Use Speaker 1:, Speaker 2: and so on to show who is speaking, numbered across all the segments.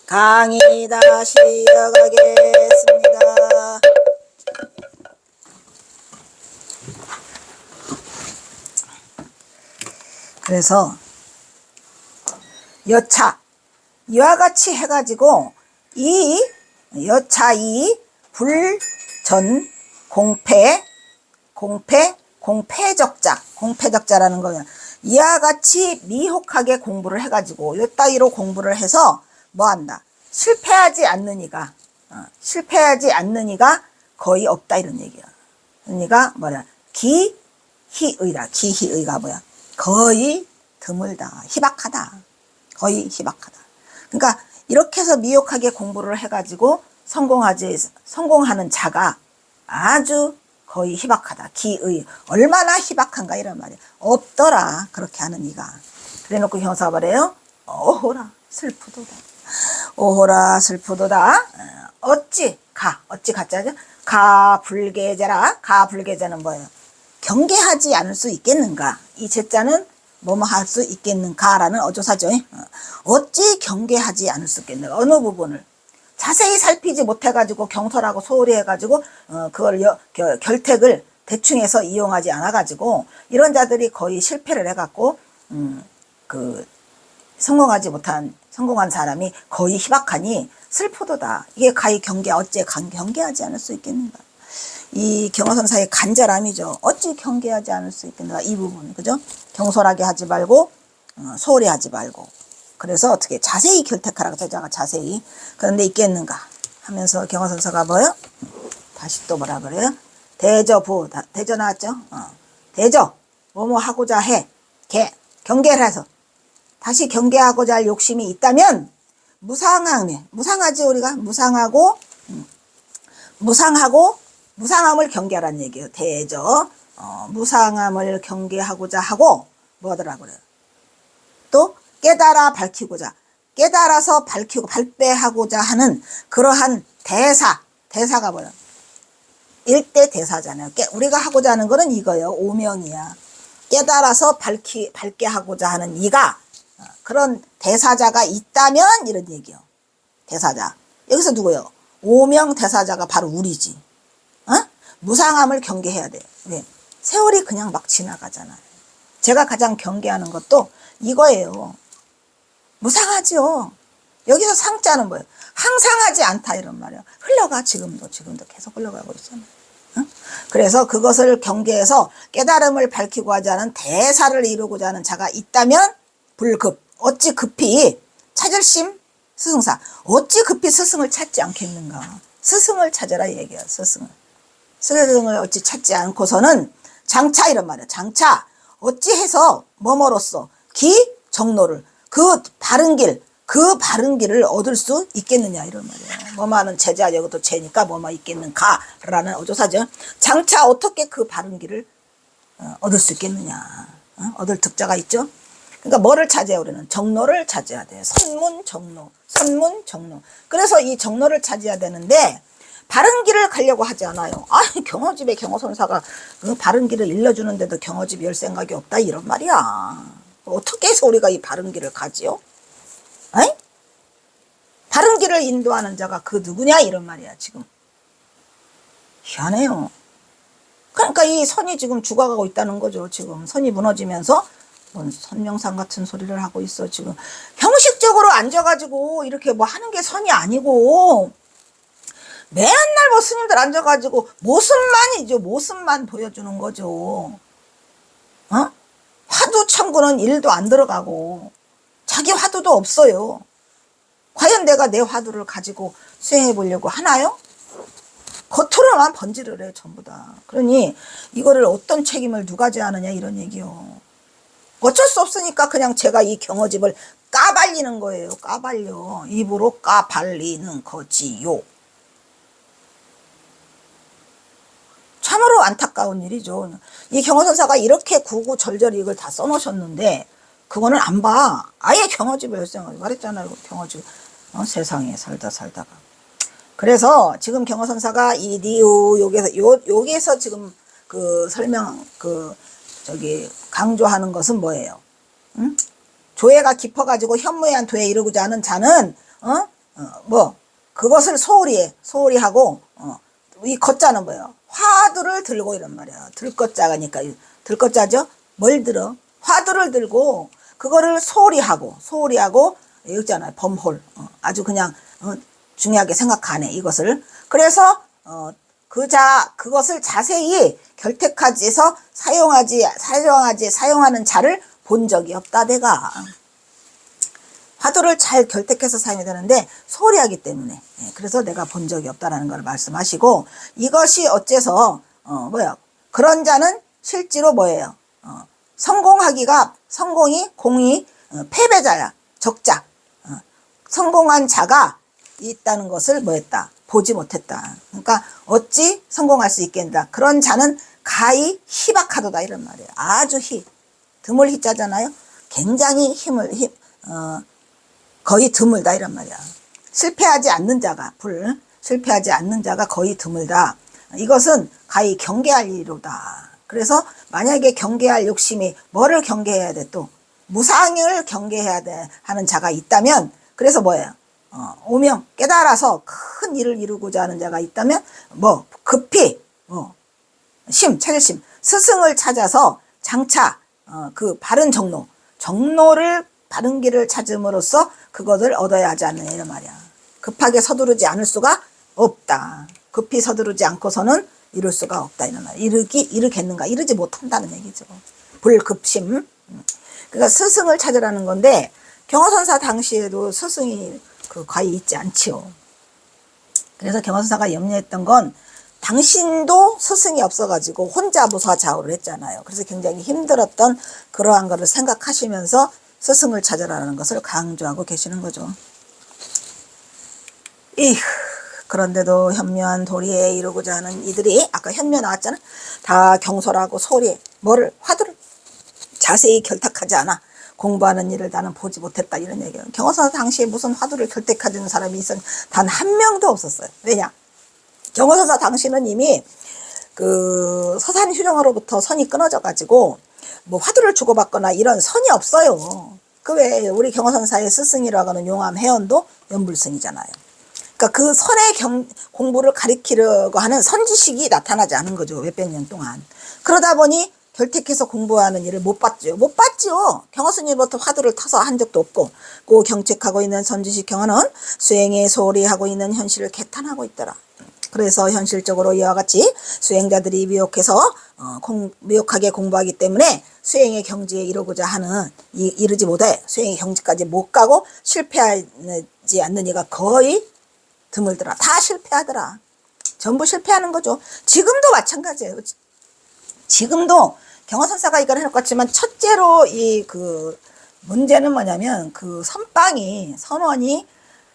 Speaker 1: 강의 다시 이어가겠습니다. 그래서 여차 이와 같이 해가지고 이 여차 이 불전 공패적자라는 거예요. 이와 같이 미혹하게 공부를 해가지고 요 따위로 공부를 해서 뭐 한다? 실패하지 않는 이가 거의 없다 이런 얘기야. 그러니까 뭐냐? 기희의가 뭐야? 거의 드물다. 희박하다. 거의 희박하다. 그러니까 이렇게 해서 미혹하게 공부를 해가지고 성공하는 자가 아주 거의 희박하다. 기의. 얼마나 희박한가 이런 말이야. 없더라. 그렇게 하는 이가. 그래 놓고 형사가 말해요. 오호라 슬프도다. 오호라 슬프도다. 어찌 가짜죠? 가불계자라. 가불계자는 뭐예요? 경계하지 않을 수 있겠는가? 이 제자는 뭐뭐 할 수 있겠는가라는 어조사죠. 어찌 경계하지 않을 수 있겠는가? 어느 부분을 자세히 살피지 못해가지고 경솔하고 소홀히 해가지고 그걸 결택을 대충 해서 이용하지 않아가지고 이런 자들이 거의 실패를 해갖고 성공한 사람이 거의 희박하니 슬프도다. 이게 가히 어찌 경계하지 않을 수 있겠는가? 이 경어선사의 간절함이죠. 어찌 경계하지 않을 수 있겠는가? 이 부분, 그죠? 경솔하게 하지 말고 소홀히 하지 말고. 그래서 어떻게 자세히 결택하라고 제자가 자세히. 그런데 있겠는가 하면서 경어선사가 뭐요? 다시 또 뭐라 그래요? 대저 나왔죠? 대저 뭐뭐 하고자 해. 경계를 해서 다시 경계하고자 할 욕심이 있다면 무상하지. 우리가 무상함을 경계하라는 얘기예요. 대저 무상함을 경계하고자 하고 뭐더라 그래요? 또 깨달아서 밝히고 발배하고자 하는 그러한 대사가 뭐야? 일대 대사잖아요. 우리가 하고자 하는 거는 이거예요. 오명이야. 깨달아서 밝게 하고자 하는 이가 그런 대사자가 있다면 이런 얘기요. 대사자. 여기서 누구요? 오명 대사자가 바로 우리지. 무상함을 경계해야 돼요. 왜? 세월이 그냥 막 지나가잖아요. 제가 가장 경계하는 것도 이거예요. 무상하죠. 여기서 상자는 뭐예요? 항상하지 않다 이런 말이에요. 흘러가. 지금도 계속 흘러가고 있잖아요. 그래서 그것을 경계해서 깨달음을 밝히고 하지 않은 대사를 이루고자 하는 자가 있다면 불급. 어찌 급히 찾을심 스승사. 어찌 급히 스승을 찾지 않겠는가. 스승을 찾아라 얘기야. 스승을 어찌 찾지 않고서는 장차 이런 말이야. 장차 어찌해서 뭐뭐로써 정로를 그 바른 길을 얻을 수 있겠느냐 이런 말이에요. 뭐뭐하는 제자 여기도 제니까 뭐뭐 있겠는가라는 어조사죠. 장차 어떻게 그 바른 길을 얻을 수 있겠느냐. 얻을 득자가 있죠. 그러니까 뭐를 찾아야 우리는 정로를 찾아야 돼요. 선문 정로. 그래서 이 정로를 찾아야 되는데 바른 길을 가려고 하지 않아요. 아니 경어집에 경어선사가 바른 길을 일러주는데도 경어집이 열 생각이 없다 이런 말이야. 어떻게 해서 우리가 이 바른 길을 가지요? 에이? 바른 길을 인도하는 자가 그 누구냐 이런 말이야 지금. 희한해요. 그러니까 이 선이 지금 죽어가고 있다는 거죠. 지금 선이 무너지면서 뭔 선명상 같은 소리를 하고 있어 지금. 형식적으로 앉아가지고 이렇게 뭐 하는 게 선이 아니고 맨날 뭐 스님들 앉아가지고 모습만 보여주는 거죠. 화두 참고는 일도 안 들어가고 자기 화두도 없어요. 과연 내가 내 화두를 가지고 수행해 보려고 하나요? 겉으로만 번지를 해 전부 다. 그러니 이거를 어떤 책임을 누가 져야 하느냐 이런 얘기요. 어쩔 수 없으니까 그냥 제가 이 경어집을 까발리는 거예요. 까발려. 입으로 까발리는 거지요. 참으로 안타까운 일이죠. 이 경어선사가 이렇게 구구절절히 이걸 다 써놓으셨는데 그거는 안 봐. 아예 경어집을 말했잖아요. 경어집. 세상에 살다가. 그래서 지금 경어선사가 이 니우 여기에서 지금 그 설명 강조하는 것은 뭐예요? 조예가 깊어가지고 현무해한 도에 이르고자 하는 자는 그것을 소홀히 하고, 이 거자는 뭐예요? 화두를 들고 이란 말이야. 들거자가니까, 들거자죠? 뭘 들어? 화두를 들고, 그거를 소홀히 하고, 여기 있잖아요. 범홀. 아주 그냥, 중요하게 생각하네, 이것을. 그래서, 그것을 자세히 결택하지 해서 사용하는 자를 본 적이 없다, 내가. 화두를 잘 결택해서 사용해야 되는데 소홀히 하기 때문에, 그래서 내가 본 적이 없다라는 걸 말씀하시고, 이것이 어째서 그런 자는 실제로 뭐예요? 공이 패배자야, 적자. 성공한 자가 있다는 것을 보지 못했다. 그러니까 어찌 성공할 수 있겠다. 그런 자는 가히 희박하도다, 이런 말이에요. 아주 드물 희자잖아요. 굉장히 거의 드물다, 이란 말이야. 실패하지 않는 자가 거의 드물다. 이것은 가히 경계할 일이로다. 그래서 만약에 경계할 욕심이, 뭐를 경계해야 돼? 또 무상을 경계해야 돼 하는 자가 있다면, 그래서 오명 깨달아서 큰 일을 이루고자 하는 자가 있다면, 급히 차질심 스승을 찾아서 장차 그 바른 정로를 바른 길을 찾음으로써 그것을 얻어야 하지 않느냐, 이런 말이야. 급하게 서두르지 않을 수가 없다. 급히 서두르지 않고서는 이룰 수가 없다, 이런 말이야. 이르겠는가? 이르지 못한다는 얘기죠. 불급심. 그러니까 스승을 찾으라는 건데, 경허선사 당시에도 스승이 과히 있지 않지요. 그래서 경허선사가 염려했던 건, 당신도 스승이 없어가지고 혼자 무사좌우를 했잖아요. 그래서 굉장히 힘들었던 그러한 것을 생각하시면서 스승을 찾으라는 것을 강조하고 계시는 거죠. 그런데도 현묘한 도리에 이루고자 하는 이들이, 아까 현묘 나왔잖아. 다 경솔하고 소리, 화두를 자세히 결탁하지 않아. 공부하는 일을 나는 보지 못했다, 이런 얘기예요. 경허선사 당시에 무슨 화두를 결탁하는 사람이 단 한 명도 없었어요. 왜냐? 경허선사 당시는 이미 서산 휴정으로부터 선이 끊어져 가지고 화두를 주고받거나 이런 선이 없어요. 왜 우리 경허선사의 스승이라고 하는 용암 해연도 연불승이잖아요. 그러니까 그 선의 공부를 가리키려고 하는 선지식이 나타나지 않은 거죠, 몇백 년 동안. 그러다 보니 결택해서 공부하는 일을 못 봤죠. 경허스님부터 화두를 타서 한 적도 없고, 그 경책하고 있는 선지식 경허는 수행에 소홀히 하고 있는 현실을 개탄하고 있더라. 그래서 현실적으로 이와 같이 수행자들이 미혹하게 공부하기 때문에 수행의 경지에 이르지 못해 수행의 경지까지 못 가고 실패하지 않는 이가 거의 드물더라. 다 실패하더라. 전부 실패하는 거죠. 지금도 마찬가지예요. 지금도 경허선사가 이걸 해놓고 왔지만, 첫째로 문제는 뭐냐면, 선원이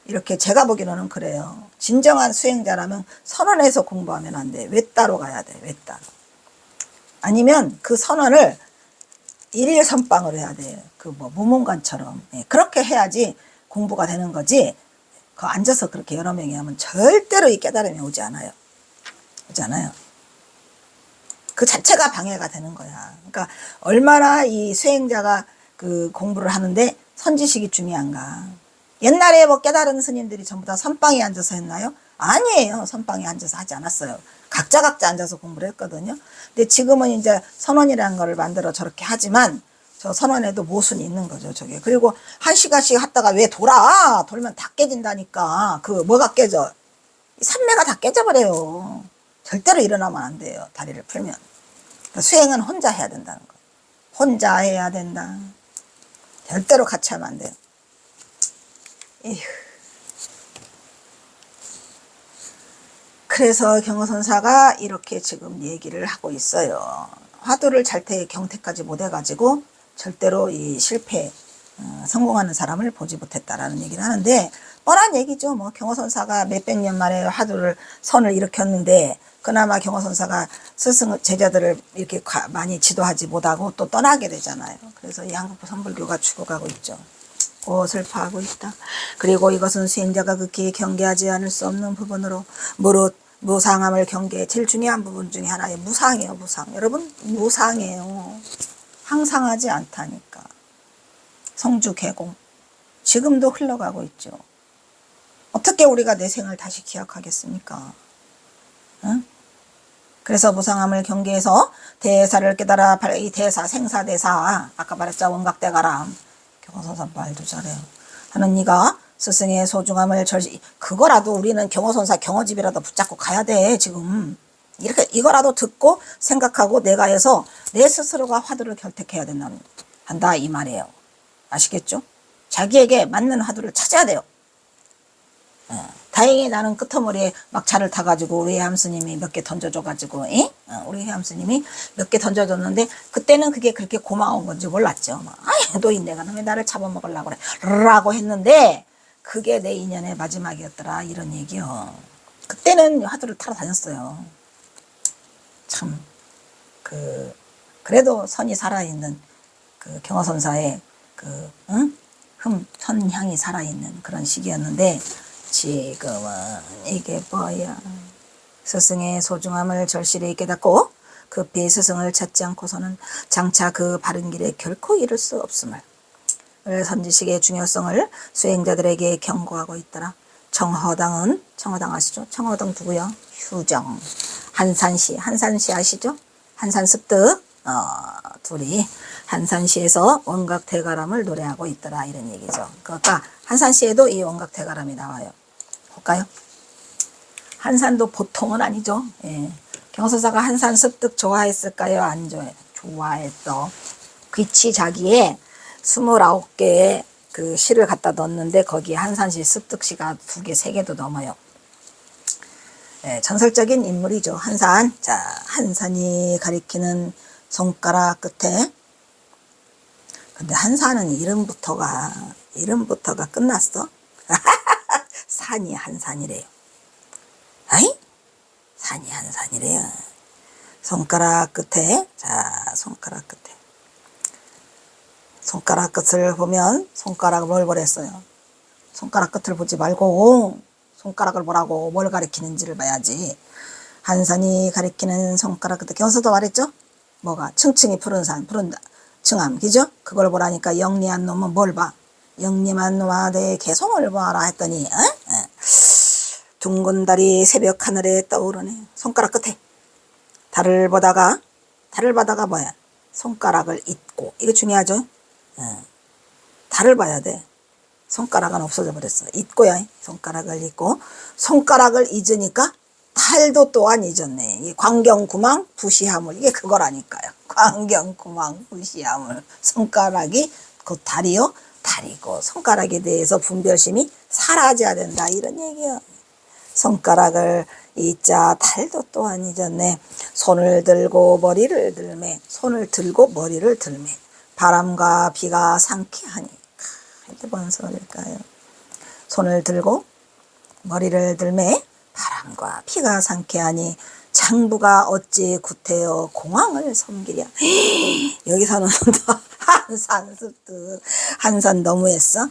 Speaker 1: 이렇게 제가 보기로는 그래요. 진정한 수행자라면 선원에서 공부하면 안 돼. 외따로 가야 돼. 외따로. 아니면 그 선원을 일일 선방을 해야 돼. 무문관처럼. 그렇게 해야지 공부가 되는 거지. 앉아서 그렇게 여러 명이 하면 절대로 이 깨달음이 오지 않아요. 그 자체가 방해가 되는 거야. 그러니까 얼마나 이 수행자가 공부를 하는데 선지식이 중요한가. 옛날에 깨달은 스님들이 전부 다 선방에 앉아서 했나요? 아니에요. 선방에 앉아서 하지 않았어요. 각자 앉아서 공부를 했거든요. 근데 지금은 이제 선원이라는 거를 만들어 저렇게 하지만, 저 선원에도 모순이 있는 거죠, 저게. 그리고 1시간씩 하다가 왜 돌면 다 깨진다니까. 뭐가 깨져? 산매가 다 깨져버려요. 절대로 일어나면 안 돼요, 다리를 풀면. 그러니까 수행은 혼자 해야 된다는 거예요. 혼자 해야 된다. 절대로 같이 하면 안 돼요. 그래서 경허선사가 이렇게 지금 얘기를 하고 있어요. 화두를 경택까지 못해가지고 절대로 이 성공하는 사람을 보지 못했다라는 얘기를 하는데, 뻔한 얘기죠. 경허선사가 몇백 년 만에 선을 일으켰는데, 그나마 경허선사가 제자들을 이렇게 많이 지도하지 못하고 또 떠나게 되잖아요. 그래서 이 한국 선불교가 죽어가고 있죠. 슬퍼하고 있다. 그리고 이것은 수행자가 극히 경계하지 않을 수 없는 부분으로 무상함을 경계해. 제일 중요한 부분 중에 하나의 무상이에요. 여러분, 무상이에요. 항상하지 않다니까. 성주 개공 지금도 흘러가고 있죠. 어떻게 우리가 내 생을 다시 기억하겠습니까? 응? 그래서 무상함을 경계해서 대사를 깨달아 이 대사 생사대사 아까 말했죠. 원각대가람 경호선사 말도 잘해요. 하는 이가 스승의 소중함을 그거라도 우리는 경호선사 경호집이라도 붙잡고 가야 돼. 지금 이렇게 이거라도 듣고 생각하고 내가 해서 내 스스로가 화두를 결택해야 한다 이 말이에요. 아시겠죠? 자기에게 맞는 화두를 찾아야 돼요. 다행히 나는 끄트머리에 막차를 타가지고 우리 해암스님이 몇 개 던져줘가지고 우리 해암스님이 몇 개 던져줬는데 그때는 그게 그렇게 고마운 건지 몰랐죠. 아이 노인 내가 왜 나를 잡아먹으려고 그래 라고 했는데 그게 내 인연의 마지막이었더라 이런 얘기요. 그때는 화두를 타러 다녔어요. 참 그래도 선이 살아있는 그 경허선사의 선향이 살아있는 그런 시기였는데 지금은 이게 뭐야. 스승의 소중함을 절실히 깨닫고 급히 스승을 찾지 않고서는 장차 그 바른 길에 결코 이룰 수 없음을 선지식의 중요성을 수행자들에게 경고하고 있더라. 청허당 아시죠? 청허당 누구요? 휴정 한산시 아시죠? 한산습득 둘이 한산시에서 원각대가람을 노래하고 있더라 이런 얘기죠. 그러니까 한산시에도 이 원각대가람이 나와요. 볼까요? 한산도 보통은 아니죠. 예. 경서사가 한산 습득 좋아했을까요? 안 좋아했어. 귀치 자기의 29개의 그 시를 갖다 넣었는데 거기에 한산시 습득시가 2개, 3개도 넘어요. 예, 전설적인 인물이죠. 한산. 자, 한산이 가리키는 손가락 끝에 근데 한산은 이름부터가 끝났어. 산이 한산이래요. 아이? 산이 한산이래요. 손가락 끝에, 자, 손가락 끝을 보면, 손가락을 뭘 보랬어요? 손가락 끝을 보지 말고, 손가락을 보라고, 뭘 가리키는지를 봐야지. 한산이 가리키는 손가락 끝에, 경서도 말했죠? 뭐가? 층층이 푸른 산, 푸른 층암, 그죠? 그걸 보라니까 영리한 놈은 뭘 봐? 영림한 놈아 내 개성을 봐라 했더니, 둥근 달이 새벽 하늘에 떠오르네. 손가락 끝에. 달을 보다가 뭐야? 손가락을 잊고. 이거 중요하죠? 달을 봐야 돼. 손가락은 없어져 버렸어. 잊고야. 손가락을 잊고. 손가락을 잊으니까 달도 또한 잊었네. 이 광경구망 부시하물. 이게 그거라니까요. 광경구망 부시하물. 손가락이 그 달이요. 달이고 손가락에 대해서 분별심이 사라져야 된다. 이런 얘기요. 손가락을 잊자 달도 또한 잊었네. 손을 들고 머리를 들매. 손을 들고 머리를 들매. 바람과 비가 상쾌하니. 이게 뭔 소리일까요? 손을 들고 머리를 들매. 바람과 비가 상쾌하니 장부가 어찌 구태여 공황을 섬기랴. 여기서는 한산습득. 한산 너무했어?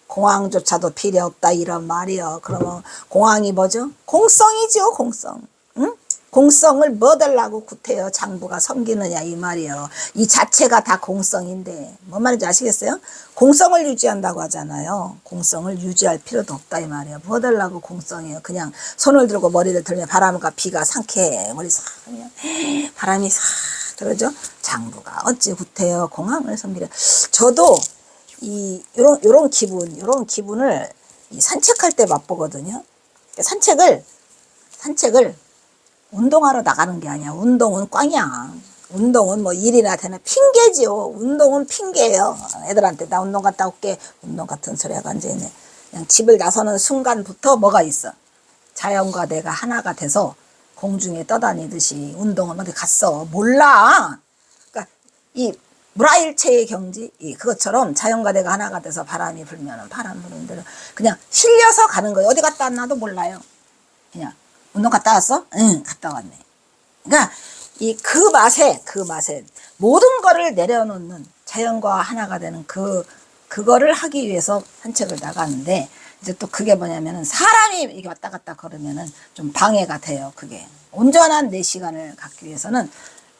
Speaker 1: 공황조차도 필요 없다 이런 말이요. 그러면 공황이 뭐죠? 공성이죠. 공성. 응? 공성을 뭐 달라고 구태여 장부가 섬기느냐 이 말이요. 이 자체가 다 공성인데 뭔 말인지 아시겠어요? 공성을 유지한다고 하잖아요. 공성을 유지할 필요도 없다 이 말이에요. 뭐 달라고 공성이에요. 그냥 손을 들고 머리를 들면 바람과 비가 상쾌해. 머리 싹 바람이 싹 들어죠. 장부가 어찌 구태여 공황을 섬기려. 저도 요런 기분을 이 산책할 때 맛보거든요. 산책을 운동하러 나가는 게 아니야. 운동은 꽝이야. 운동은 뭐 일이나 되는 핑계지요. 운동은 핑계예요. 애들한테 나 운동 갔다 올게. 운동 같은 소리 하고 앉아있네. 그냥 집을 나서는 순간부터 뭐가 있어? 자연과 내가 하나가 돼서 공중에 떠다니듯이 운동은 어디 갔어? 몰라. 그러니까 이 무라일체의 경지 그것처럼 자연과 내가 하나가 돼서 바람이 불면은 바람 부는 대로 그냥 실려서 가는 거예요. 어디 갔다 왔나도 몰라요. 그냥 운동 갔다 왔어? 응, 갔다 왔네. 그러니까 그 맛에 모든 거를 내려놓는 자연과 하나가 되는 그거를 하기 위해서 산책을 나가는데 이제 또 그게 뭐냐면은 사람이 이렇게 왔다 갔다 걸으면은 좀 방해가 돼요. 그게 온전한 내 시간을 갖기 위해서는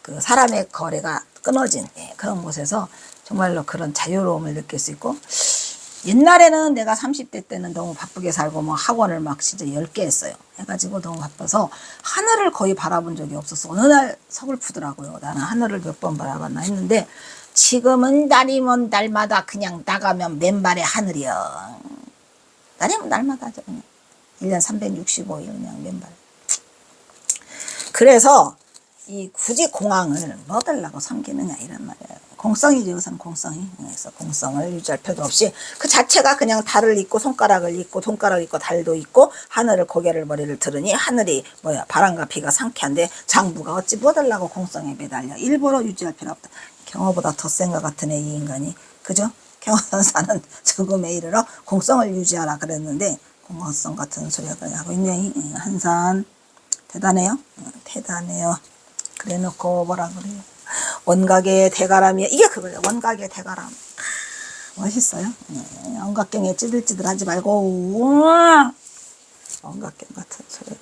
Speaker 1: 그 사람의 거래가 끊어진 그런 곳에서 정말로 그런 자유로움을 느낄 수 있고 옛날에는 내가 30대 때는 너무 바쁘게 살고 뭐 학원을 막 진짜 10개 했어요. 해가지고 너무 바빠서 하늘을 거의 바라본 적이 없었어. 어느 날 서글프더라고요. 나는 하늘을 몇 번 바라봤나 했는데 지금은 날이면 날마다 그냥 나가면 맨발의 하늘이야. 날이면 날마다 하죠. 그냥. 1년 365일 그냥 맨발. 그래서 이 굳이 공항을 뭐 달라고 섬기느냐 이런 말이에요. 공성이죠. 우선 공성이. 그래서 공성을 유지할 필요도 없이 그 자체가 그냥 달을 있고 손가락을 있고 손가락을 있고 달도 있고 하늘을 고개를 머리를 들으니 하늘이 뭐야 바람과 비가 상쾌한데 장부가 어찌 뭐 달라고 공성에 매달려. 일부러 유지할 필요 없다. 경어보다 더 센 것 같은 애 이 인간이. 그죠? 경어선사는 죽음에 이르러 공성을 유지하라 그랬는데 공허성 같은 소리 하고 있네. 한산 대단해요. 대단해요. 그래 놓고 뭐라 그래요. 원각의 대가람이야. 이게 그거예요. 원각의 대가람. 멋있어요. 원각경에 찌들찌들 하지 말고 원각경 같은 소리.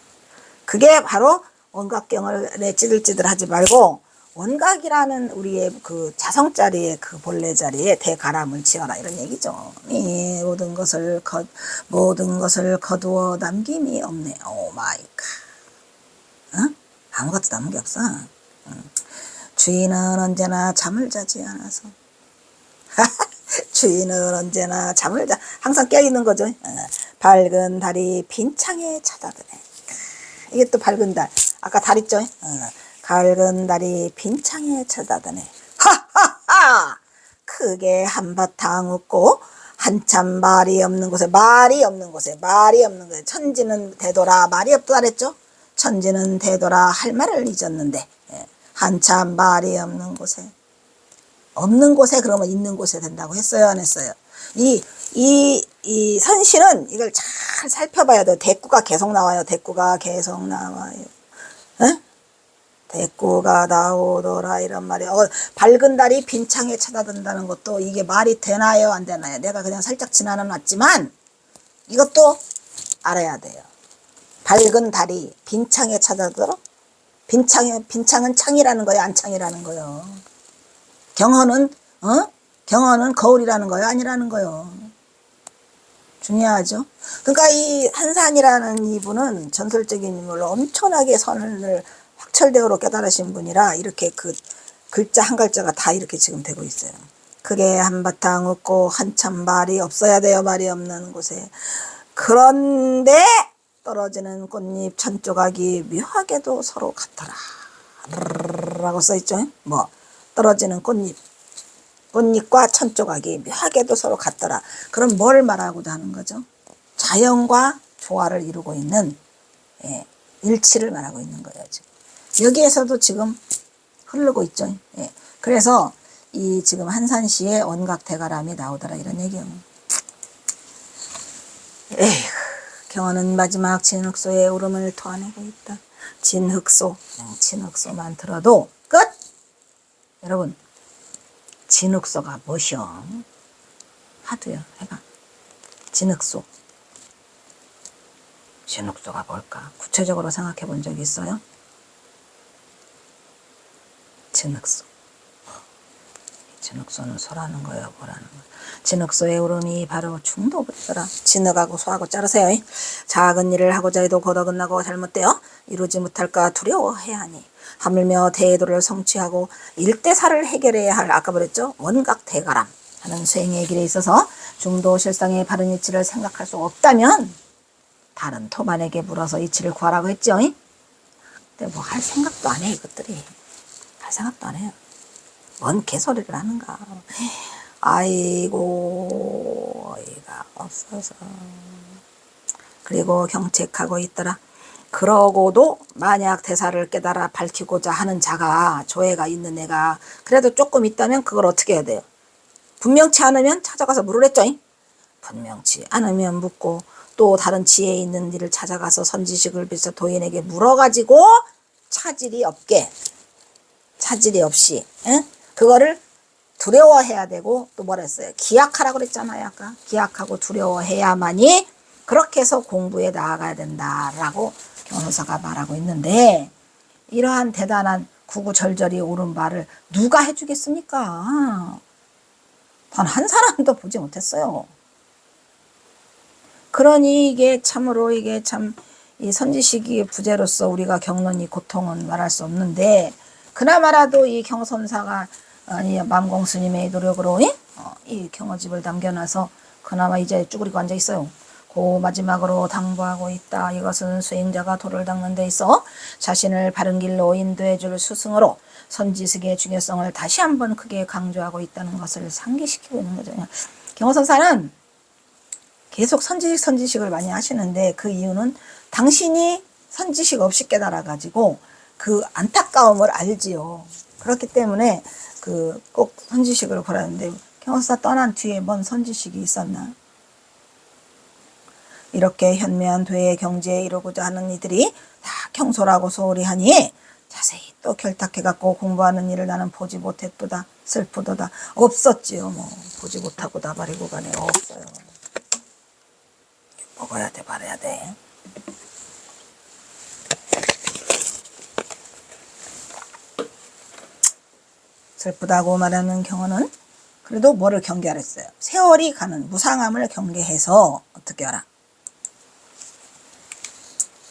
Speaker 1: 그게 바로 원각경을 찌들찌들 하지 말고 원각이라는 우리의 그 자성자리에 그 본래 자리에 대가람을 지어라 이런 얘기죠. 모든 것을 거두어 남김이 없네. 오 마이 갓. 어? 아무것도 남은 게 없어. 주인은 언제나 잠을 자지 않아서. 주인은 언제나 잠을 자. 항상 깨어있는 거죠. 밝은 달이 빈창에 쳐다드네. 이게 또 밝은 달. 아까 달 있죠. 밝은 달이 빈창에 쳐다드네. 하하하! 크게 한바탕 웃고 한참 말이 없는 곳에 천지는 되돌아 말이 없다 그랬죠. 천지는 되돌아 할 말을 잊었는데 한참 말이 없는 곳에 그러면 있는 곳에 된다고 했어요 안 했어요? 이 선시는 이걸 잘 살펴봐야 돼요. 대꾸가 계속 나와요. 대꾸가 나오더라 이런 말이에요. 밝은 달이 빈창에 쳐다든다는 것도 이게 말이 되나요 안 되나요? 내가 그냥 살짝 지나놨지만 이것도 알아야 돼요. 밝은 달이 빈창에 쳐다들어? 빈창은 창이라는 거예요, 안창이라는 거예요. 경허는 거울이라는 거예요, 아니라는 거예요. 중요하죠. 그러니까 이 한산이라는 이분은 전설적인 인물로 엄청나게 선을 확철대오로 깨달으신 분이라 이렇게 그 글자 한 글자가 다 이렇게 지금 되고 있어요. 크게 한바탕 웃고 한참 말이 없어야 돼요. 말이 없는 곳에. 그런데 떨어지는 꽃잎 천조각이 묘하게도 서로 같더라 라고 써있죠. 뭐 떨어지는 꽃잎과 천조각이 묘하게도 서로 같더라. 그럼 뭘 말하고자 하는 거죠? 자연과 조화를 이루고 있는 일치를 말하고 있는 거예요. 지금. 여기에서도 지금 흐르고 있죠. 그래서 이 지금 한산시에 원각 대가람이 나오더라 이런 얘기예요. 에휴, 경어는 마지막 진흙소의 울음을 토해내고 있다. 진흙소만 들어도 끝! 여러분, 진흙소가 뭐시여? 하도요, 해봐. 진흙소가 뭘까? 구체적으로 생각해 본 적 있어요? 진흙소는 소라는 거예요, 뭐라는 거예요. 진흙소의 울음이 바로 중도부터라. 진흙하고 소하고 자르세요. 작은 일을 하고자 해도 거더근나고 잘못되어 이루지 못할까 두려워해야 하니 하물며 대도를 성취하고 일대사를 해결해야 할 아까 그랬죠. 원각 대가람 하는 수행의 길에 있어서 중도 실상의 바른 이치를 생각할 수 없다면 다른 토만에게 물어서 이치를 구하라고 했죠. 근데 뭐 할 생각도 안 해. 이것들이 할 생각도 안 해요. 뭔 개소리를 하는가. 아이고 어이가 없어서. 그리고 경책하고 있더라. 그러고도 만약 대사를 깨달아 밝히고자 하는 자가 조회가 있는 애가 그래도 조금 있다면 그걸 어떻게 해야 돼요? 분명치 않으면 찾아가서 물으랬죠. 분명치 않으면 묻고 또 다른 지혜 있는 일을 찾아가서 선지식을 비춰 도인에게 물어가지고 차질이 없이 그거를 두려워해야 되고 또 뭐라 했어요? 기약하라고 그랬잖아요. 아까 기약하고 두려워해야만이 그렇게 해서 공부에 나아가야 된다라고 경호사가 말하고 있는데 이러한 대단한 구구절절히 옳은 말을 누가 해주겠습니까? 단 한 사람도 보지 못했어요. 그러니 이게 참으로 이게 참 이 선지식이 부재로서 우리가 겪는 이 고통은 말할 수 없는데, 그나마라도 이 경선사가 아니 만공 스님의 노력으로 이 경어집을 남겨놔서 그나마 이제 쭈그리고 앉아 있어요. 그 마지막으로 당부하고 있다. 이것은 수행자가 도를 닦는 데 있어 자신을 바른 길로 인도해 줄 스승으로 선지식의 중요성을 다시 한번 크게 강조하고 있다는 것을 상기시키고 있는 거죠. 경어선사는 계속 선지식을 많이 하시는데, 그 이유는 당신이 선지식 없이 깨달아가지고 그 안타까움을 알지요. 그렇기 때문에 꼭 선지식을 보라는데, 경어선사 떠난 뒤에 뭔 선지식이 있었나? 이렇게 현묘한 도의 경지에 이루고자 하는 이들이 다 경솔하고 소홀히 하니 자세히 또 결탁해갖고 공부하는 일을 나는 보지 못했도다. 슬프도다. 없었지요. 뭐 보지 못하고 나발이고 가네. 없어요. 먹어야 돼, 말해야 돼. 슬프다고 말하는 경우는 그래도 뭐를 경계하랬어요? 세월이 가는 무상함을 경계해서 어떻게 하라?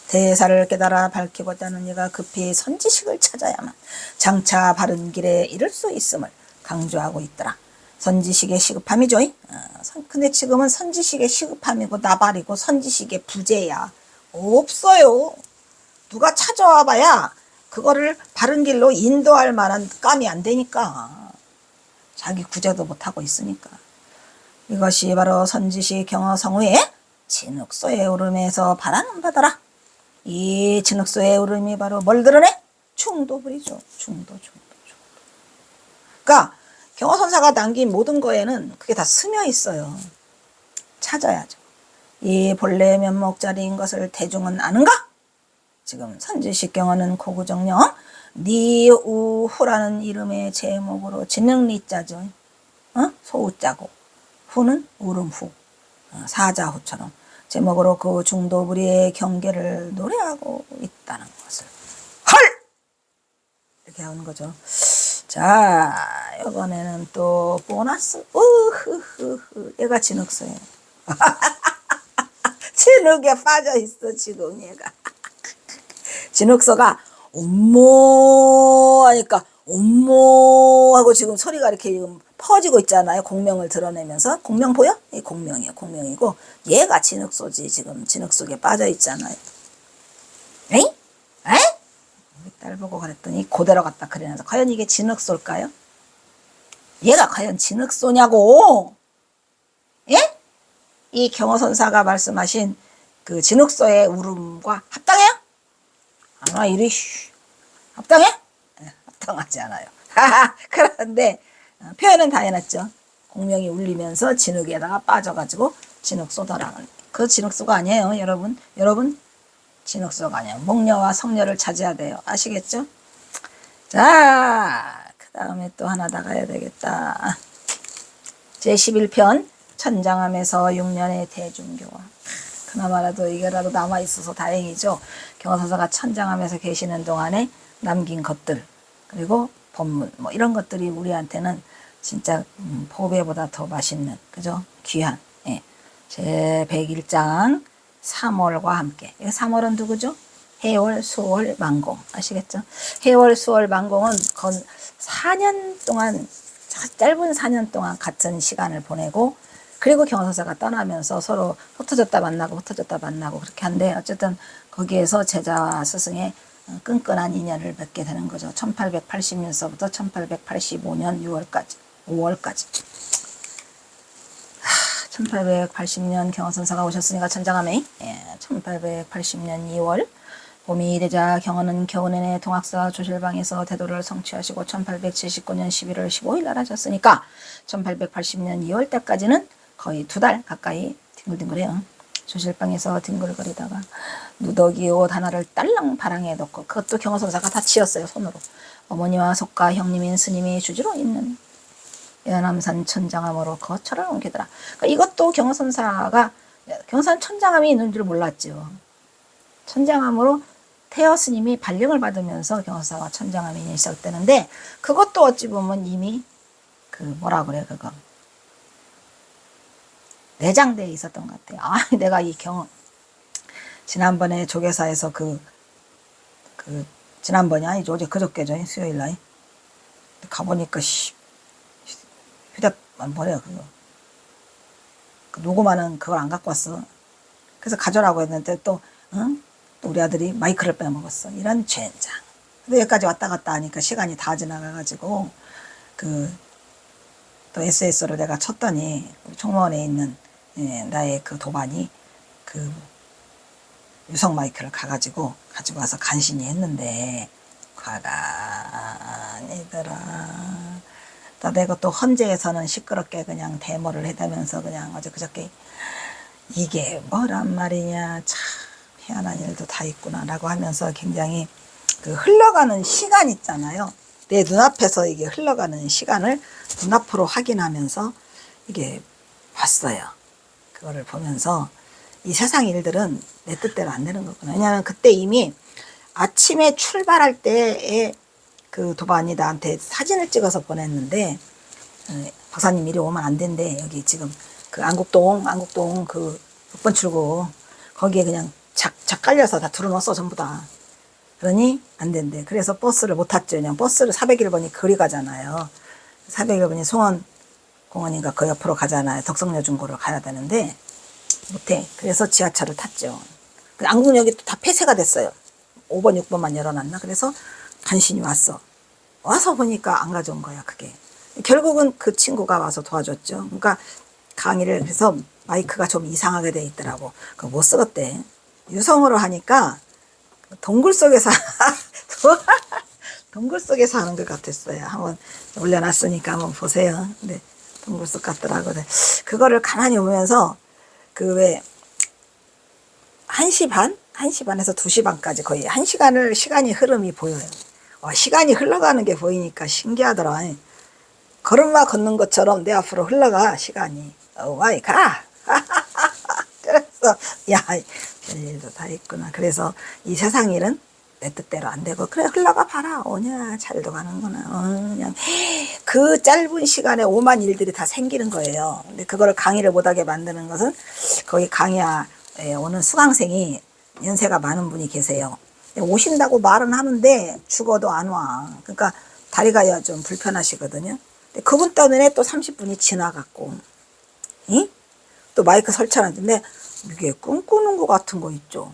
Speaker 1: 대사를 깨달아 밝히고자 하는 이가 급히 선지식을 찾아야만 장차 바른 길에 이를 수 있음을 강조하고 있더라. 선지식의 시급함이죠. 근데 지금은 선지식의 시급함이고 나발이고 선지식의 부재야. 없어요. 누가 찾아와 봐야 그거를 바른 길로 인도할 만한 감이 안 되니까. 자기 구제도 못하고 있으니까. 이것이 바로 선지식 경어성우의 진흙소의 울음에서 바라는 바다라. 이 진흙소의 울음이 바로 뭘 드러내? 충도불이죠. 충도. 그러니까 경어선사가 남긴 모든 거에는 그게 다 스며 있어요. 찾아야죠. 이 본래 면목자리인 것을 대중은 아는가? 지금 선지식 경어는 고구정령 니우후라는 이름의 제목으로 진흙리자죠. 소우자고 후는 울음후, 사자후처럼 제목으로 그 중도불이의 경계를 노래하고 있다는 것을 헐! 이렇게 하는 거죠. 자, 이번에는 또 보너스. 우흐흐흐. 얘가 진흙소예요. 진흙에 빠져 있어 지금 얘가. 진흙소가 엄모 하니까 엄모 하고 지금 소리가 이렇게 지금 퍼지고 있잖아요. 공명을 드러내면서. 공명 보여? 이 공명이에요. 공명이고 얘가 진흙소지. 지금 진흙 속에 빠져 있잖아요. 에이? 에? 우리 딸 보고 그랬더니 그대로 갔다 그러면서 과연 이게 진흙소일까요? 얘가 과연 진흙소냐고. 예? 이 경어선사가 말씀하신 그 진흙소의 울음과 합당해요? 아마 이리 합당해? 네, 합당하지 않아요. 그런데 표현은 다 해놨죠. 공명이 울리면서 진흙에다가 빠져가지고 진흙소더라는 그 진흙소가 아니에요. 여러분 진흙소가 아니에요. 목녀와 성녀를 찾아야 돼요. 아시겠죠? 자, 그 다음에 또 하나 나가야 되겠다. 제11편 천장함에서 6년의 대중교화. 그나마라도 이게라도 남아있어서 다행이죠. 경어선사가 천장함에서 계시는 동안에 남긴 것들, 그리고 법문 뭐 이런 것들이 우리한테는 진짜 보배보다 더 맛있는, 그죠? 귀한 제 101장 3월과 함께. 3월은 누구죠? 해월, 수월, 만공. 아시겠죠? 해월, 수월, 만공은 건 4년 동안, 짧은 4년 동안 같은 시간을 보내고, 그리고 경어선사가 떠나면서 서로 흩어졌다 만나고 그렇게 한데, 어쨌든 거기에서 제자와 스승의 끈끈한 인연을 맺게 되는 거죠. 1880년서부터 1885년 5월까지. 1880년 경어선사가 오셨으니까 천장함에 1880년 2월 봄이 되자 경어는 겨우내내 동학사 조실방에서 대도를 성취하시고 1879년 11월 15일 날 하셨으니까 1880년 2월 때까지는 거의 2달 가까이 뒹굴뒹굴해요. 조실방에서 뒹굴거리다가 누더기 옷 하나를 딸랑 바랑에 넣고, 그것도 경어선사가 다 치었어요. 손으로. 어머니와 속가 형님인 스님이 주지로 있는 연암산 천장암으로 거처를 옮기더라. 그러니까 이것도 경어선사가 천장암이 있는 줄 몰랐죠. 천장암으로 태어 스님이 발령을 받으면서 경어선사가 천장암이 시작되는데, 그것도 어찌 보면 이미 뭐라 그래 그거 내장되어 있었던 것 같아요. 아, 내가 이 경험, 지난번에 조계사에서 지난번이 아니죠. 어제 그저께죠. 수요일 날. 가보니까, 휴대폰 뭐래요, 그거. 그 녹음하는 그걸 안 갖고 왔어. 그래서 가져라고 했는데 또, 응? 또 우리 아들이 마이크를 빼먹었어. 이런 젠장. 근데 여기까지 왔다 갔다 하니까 시간이 다 지나가가지고, 또 SS로 내가 쳤더니, 총무원에 있는, 나의 그 도반이, 유성 마이크를 가지고 와서 간신히 했는데, 과간이더라. 또 내가 또 헌재에서는 시끄럽게 그냥 데모를 해대면서 그냥 어제 그저께 이게 뭐란 말이냐, 참 희한한 일도 다 있구나라고 하면서 굉장히 흘러가는 시간 있잖아요. 내 눈앞에서 이게 흘러가는 시간을 눈앞으로 확인하면서 이게 봤어요. 그거를 보면서 이 세상 일들은 내 뜻대로 안 되는 거구나. 왜냐하면 그때 이미 아침에 출발할 때에 그 도반이 나한테 사진을 찍어서 보냈는데, 박사님 이리 오면 안 된대. 여기 지금 그 안국동 그 6번 출구 거기에 그냥 작 깔려서 다 들어놓았어 전부 다. 그러니 안 된대. 그래서 버스를 못 탔죠. 그냥 버스를 401번이 거리 가잖아요. 401번이 송원공원인가 그 옆으로 가잖아요. 덕성여중고를 가야 되는데 못해. 그래서 지하철을 탔죠. 안국역이 또 다 폐쇄가 됐어요. 5번 6번만 열어놨나. 그래서 간신히 와서 보니까 안 가져온 거야 그게. 결국은 그 친구가 와서 도와줬죠. 그러니까 강의를 해서 마이크가 좀 이상하게 돼 있더라고. 그거 못 쓰겠대. 유성으로 하니까 동굴 속에서 동굴 속에서 하는 것 같았어요. 한번 올려놨으니까 한번 보세요. 근데 동굴 속 같더라고. 그거를 가만히 보면서 왜 1시 반? 1시 반에서 2시 반까지 거의 1시간을 시간이 흐름이 보여요. 시간이 흘러가는 게 보이니까 신기하더라. 걸음마 걷는 것처럼 내 앞으로 흘러가 시간이. 오 마이 갓. 그래서 야, 별일도 다 있구나. 그래서 이 세상 일은 내 뜻대로 안 되고 그래 흘러가 봐라. 오냐 잘도 가는구나. 그냥 그 짧은 시간에 오만 일들이 다 생기는 거예요. 근데 그거를 강의를 못하게 만드는 것은 거기 강의에 오는 수강생이 연세가 많은 분이 계세요. 오신다고 말은 하는데 죽어도 안 와. 그러니까 다리가 좀 불편하시거든요. 근데 그분 때문에 또 30분이 지나갔고, 응? 또 마이크 설치하는데 이게 꿈꾸는 것 같은 거 있죠.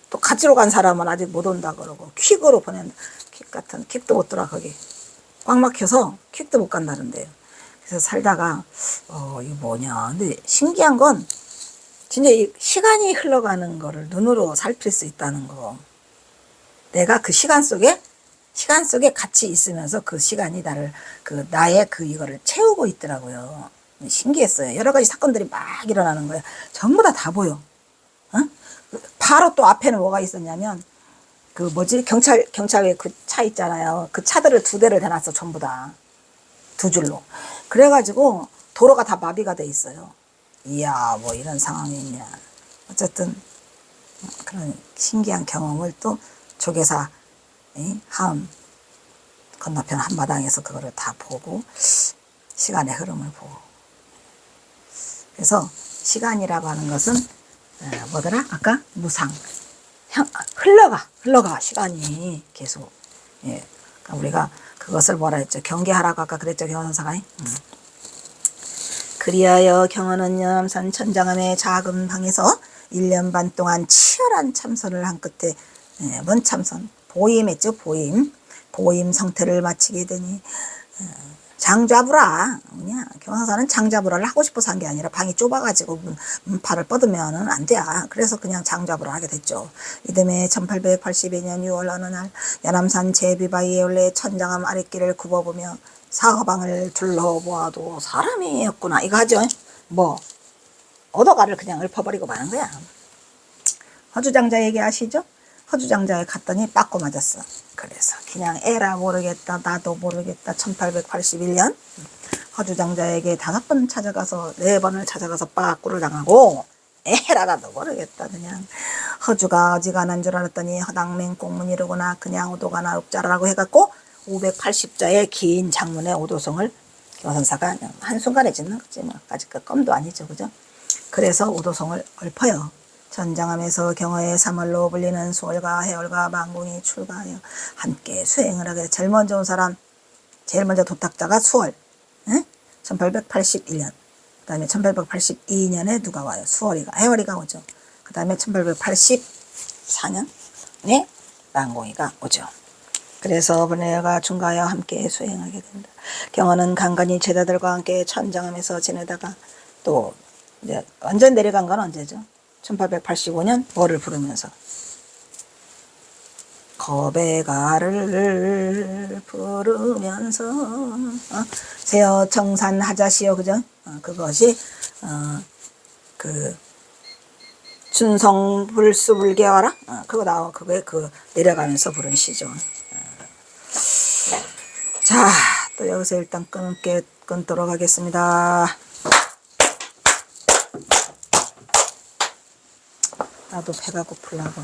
Speaker 1: 또 가지러 간 사람은 아직 못 온다 그러고 퀵으로 보낸다. 퀵도 못 들어와 거기. 꽉 막혀서 퀵도 못 간다는데요. 그래서 살다가 이거 뭐냐. 근데 신기한 건 진짜 이 시간이 흘러가는 거를 눈으로 살필 수 있다는 거. 내가 그 시간 속에 같이 있으면서 그 시간이 나의 이거를 채우고 있더라고요. 신기했어요. 여러 가지 사건들이 막 일어나는 거예요. 전부 다 보여. 어? 바로 또 앞에는 뭐가 있었냐면, 경찰에 그 차 있잖아요. 그 차들을 2대를 대놨어, 전부 다. 2줄로. 그래가지고 도로가 다 마비가 돼 있어요. 이야, 뭐 이런 상황이 있냐. 어쨌든 그런 신기한 경험을 또 조계사 하음 건너편 한마당에서 그거를 다 보고 시간의 흐름을 보고. 그래서 시간이라고 하는 것은 뭐더라? 아까 무상. 흘러가 시간이 계속. 예. 그러니까 우리가 그것을 뭐라 했죠? 경계하라고 아까 그랬죠, 경원사가. 그리하여 경원은 영암산 천장암의 작은 방에서 1년 반 동안 치열한 참선을 한 끝에, 뭔 참선? 보임했죠, 보임 성태를 마치게 되니, 장좌부라. 그냥 경상사는 장좌부라를 하고 싶어서 한 게 아니라 방이 좁아가지고 문파를 뻗으면은 안 돼. 그래서 그냥 장좌부를 하게 됐죠. 이듬해 1882년 6월 어느 날 연암산 제비바위에 올래 천장암 아랫길을 굽어보며 사허방을 둘러보아도 사람이 없구나. 이거 하죠. 뭐 얻어가를 그냥 읊어버리고 마는 거야. 허주장자 얘기 아시죠? 허주장자에 갔더니 빠꾸 맞았어. 그래서 그냥 에라 모르겠다 나도 모르겠다 1881년 허주장자에게 5번 찾아가서 4번을 찾아가서 빠꾸를 당하고 에라 나도 모르겠다 그냥 허주가 어지간한 줄 알았더니 허당맹 공문이로구나 그냥 오도가나 읍자라고 해갖고 580자의 긴 장문의 오도성을 경선사가 한순간에 짓는 거지 뭐. 아직 그 껌도 아니죠, 그죠? 그래서 오도송을 읊어요. 전장하면서 경어의 3월로 불리는 수월과 해월과 만공이 출가하여 함께 수행을 하게 돼. 제일 먼저 온 사람, 제일 먼저 도탁자가 수월, 응? 1881년. 그 다음에 1882년에 누가 와요? 수월이가, 해월이가 오죠. 그 다음에 1884년에 만공이가 오죠. 그래서 번뇌가 중가하여 함께 수행하게 된다. 경어는 간간히 제자들과 함께 천장하면서 지내다가 또 이제 완전 내려간 건 언제죠? 1885년 뭐를 부르면서 거베가를 부르면서 세어 청산하자시오, 그죠? 그것이 그 춘성불수불개와라, 그거 그게 내려가면서 부른 시죠. 자, 또 여기서 일단 끊도록 하겠습니다. 나도 배가 고프려고.